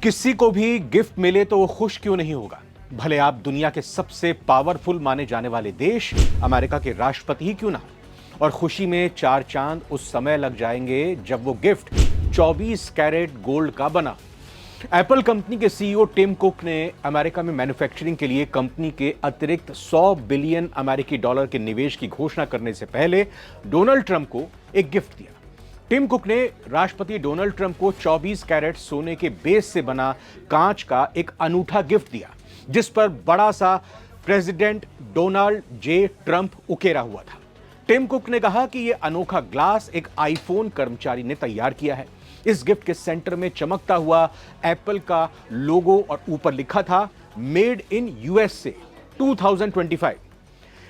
किसी को भी गिफ्ट मिले तो वो खुश क्यों नहीं होगा, भले आप दुनिया के सबसे पावरफुल माने जाने वाले देश अमेरिका के राष्ट्रपति ही क्यों ना हो। और खुशी में चार चांद उस समय लग जाएंगे जब वो गिफ्ट 24 कैरेट गोल्ड का बना। एप्पल कंपनी के सीईओ टिम कुक ने अमेरिका में मैन्युफैक्चरिंग के लिए कंपनी के अतिरिक्त 100 बिलियन अमेरिकी डॉलर के निवेश की घोषणा करने से पहले डोनाल्ड ट्रंप को एक गिफ्ट दिया। टिम कुक ने राष्ट्रपति डोनाल्ड ट्रंप को 24 कैरेट सोने के बेस से बना कांच का एक अनूठा गिफ्ट दिया, जिस पर बड़ा सा प्रेसिडेंट डोनाल्ड जे ट्रंप उकेरा हुआ था। टिम कुक ने कहा कि यह अनोखा ग्लास एक आईफोन कर्मचारी ने तैयार किया है। इस गिफ्ट के सेंटर में चमकता हुआ एप्पल का लोगो और ऊपर लिखा था मेड इन यूएसए 2025।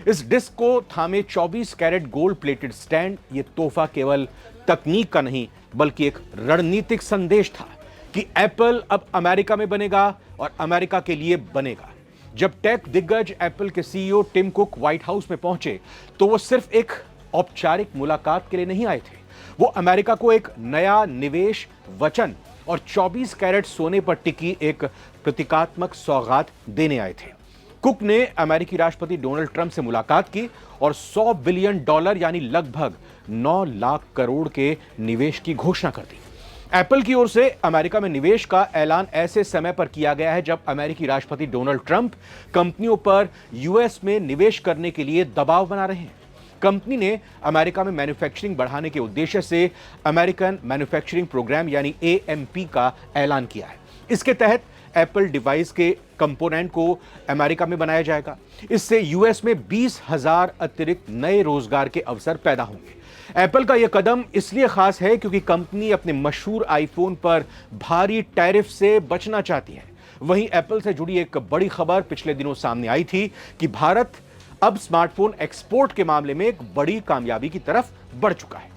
इस डिस्क को थामे 24 कैरेट गोल्ड प्लेटेड स्टैंड ये तोहफा केवल तकनीक का नहीं बल्कि एक रणनीतिक संदेश था कि एप्पल अब अमेरिका में बनेगा और अमेरिका के लिए बनेगा। जब टेक दिग्गज एप्पल के CEO Tim Cook White House में पहुंचे तो वो सिर्फ एक औपचारिक मुलाकात के लिए नहीं आए थे। वो अमेरिका को एक नया निवेश वचन और 24 कैरेट सोने पर टिकी एक प्रतीकात्मक सौगात देने आए थे। कुक ने अमेरिकी राष्ट्रपति डोनाल्ड ट्रंप से मुलाकात की और 100 बिलियन डॉलर यानी लगभग 9 लाख करोड़ के निवेश की घोषणा कर दी। एप्पल की ओर से अमेरिका में निवेश का ऐलान ऐसे समय पर किया गया है जब अमेरिकी राष्ट्रपति डोनाल्ड ट्रंप कंपनियों पर यूएस में निवेश करने के लिए दबाव बना रहे हैं। कंपनी ने अमेरिका में मैन्युफैक्चरिंग बढ़ाने के उद्देश्य से अमेरिकन मैन्युफैक्चरिंग प्रोग्राम यानी एएमपी का ऐलान किया है। इसके तहत एप्पल डिवाइस के कंपोनेंट को अमेरिका में बनाया जाएगा। इससे यूएस में 20,000 अतिरिक्त नए रोजगार के अवसर पैदा होंगे। एप्पल का यह कदम इसलिए खास है क्योंकि कंपनी अपने मशहूर आईफोन पर भारी टैरिफ से बचना चाहती है। वहीं एप्पल से जुड़ी एक बड़ी खबर पिछले दिनों सामने आई थी कि भारत अब स्मार्टफोन एक्सपोर्ट के मामले में एक बड़ी कामयाबी की तरफ बढ़ चुका है।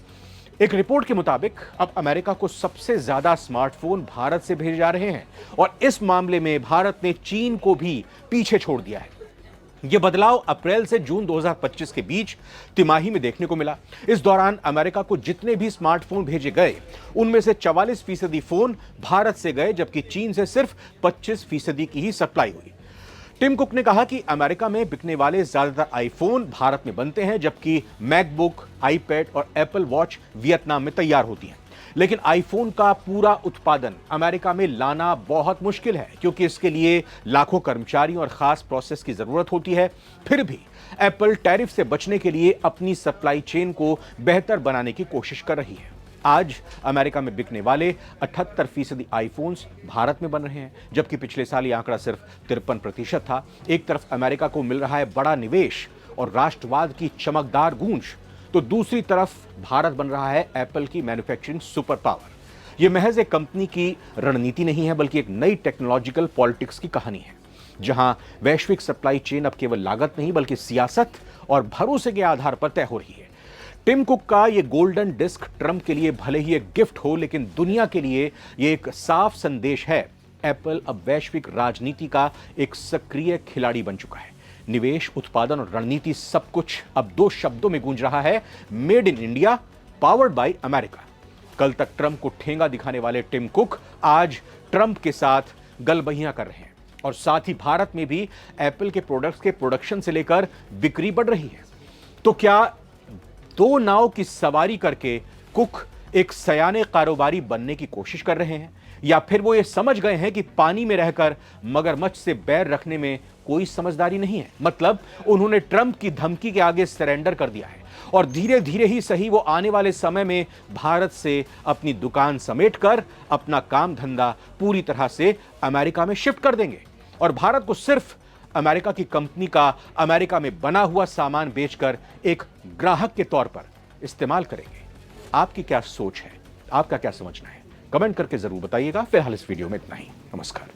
एक रिपोर्ट के मुताबिक अब अमेरिका को सबसे ज्यादा स्मार्टफोन भारत से भेजे जा रहे हैं और इस मामले में भारत ने चीन को भी पीछे छोड़ दिया है। यह बदलाव अप्रैल से जून 2025 के बीच तिमाही में देखने को मिला। इस दौरान अमेरिका को जितने भी स्मार्टफोन भेजे गए उनमें से 44% फोन भारत से गए, जबकि चीन से सिर्फ 25% की ही सप्लाई हुई। टिम कुक ने कहा कि अमेरिका में बिकने वाले ज्यादातर आईफोन भारत में बनते हैं, जबकि मैकबुक, आईपैड और एप्पल वॉच वियतनाम में तैयार होती हैं। लेकिन आईफोन का पूरा उत्पादन अमेरिका में लाना बहुत मुश्किल है क्योंकि इसके लिए लाखों कर्मचारियों और खास प्रोसेस की जरूरत होती है। फिर भी एप्पल टैरिफ से बचने के लिए अपनी सप्लाई चेन को बेहतर बनाने की कोशिश कर रही है। आज अमेरिका में बिकने वाले 78% आईफोन्स भारत में बन रहे हैं, जबकि पिछले साल यह आंकड़ा सिर्फ 53% था। एक तरफ अमेरिका को मिल रहा है बड़ा निवेश और राष्ट्रवाद की चमकदार गूंज, तो दूसरी तरफ भारत बन रहा है एप्पल की मैन्युफैक्चरिंग सुपर पावर। यह महज एक कंपनी की रणनीति नहीं है बल्कि एक नई टेक्नोलॉजिकल पॉलिटिक्स की कहानी है, जहां वैश्विक सप्लाई चेन अब केवल लागत नहीं बल्कि सियासत और भरोसे के आधार पर तय हो रही है। टिम कुक का यह गोल्डन डिस्क ट्रंप के लिए भले ही एक गिफ्ट हो, लेकिन दुनिया के लिए यह एक साफ संदेश है। एप्पल अब वैश्विक राजनीति का एक सक्रिय खिलाड़ी बन चुका है। निवेश, उत्पादन और रणनीति सब कुछ अब 2 शब्दों में गूंज रहा है, made in India, powered by America. कल तक ट्रंप को ठेंगा दिखाने वाले टिम कुक आज ट्रंप के साथ गलबहियां कर रहे हैं और साथ ही भारत में भी एप्पल के प्रोडक्ट्स के प्रोडक्शन से लेकर बिक्री बढ़ रही है। तो क्या 2 नाव की सवारी करके कुक एक सयाने कारोबारी बनने की कोशिश कर रहे हैं, या फिर वो ये समझ गए हैं कि पानी में रहकर मगरमच्छ से बैर रखने में कोई समझदारी नहीं है? मतलब उन्होंने ट्रंप की धमकी के आगे सरेंडर कर दिया है और धीरे धीरे ही सही वो आने वाले समय में भारत से अपनी दुकान समेटकर अपना काम धंधा पूरी तरह से अमेरिका में शिफ्ट कर देंगे और भारत को सिर्फ अमेरिका की कंपनी का अमेरिका में बना हुआ सामान बेचकर एक ग्राहक के तौर पर इस्तेमाल करेंगे। आपकी क्या सोच है? आपका क्या समझना है? कमेंट करके जरूर बताइएगा। फिलहाल इस वीडियो में इतना ही। नमस्कार।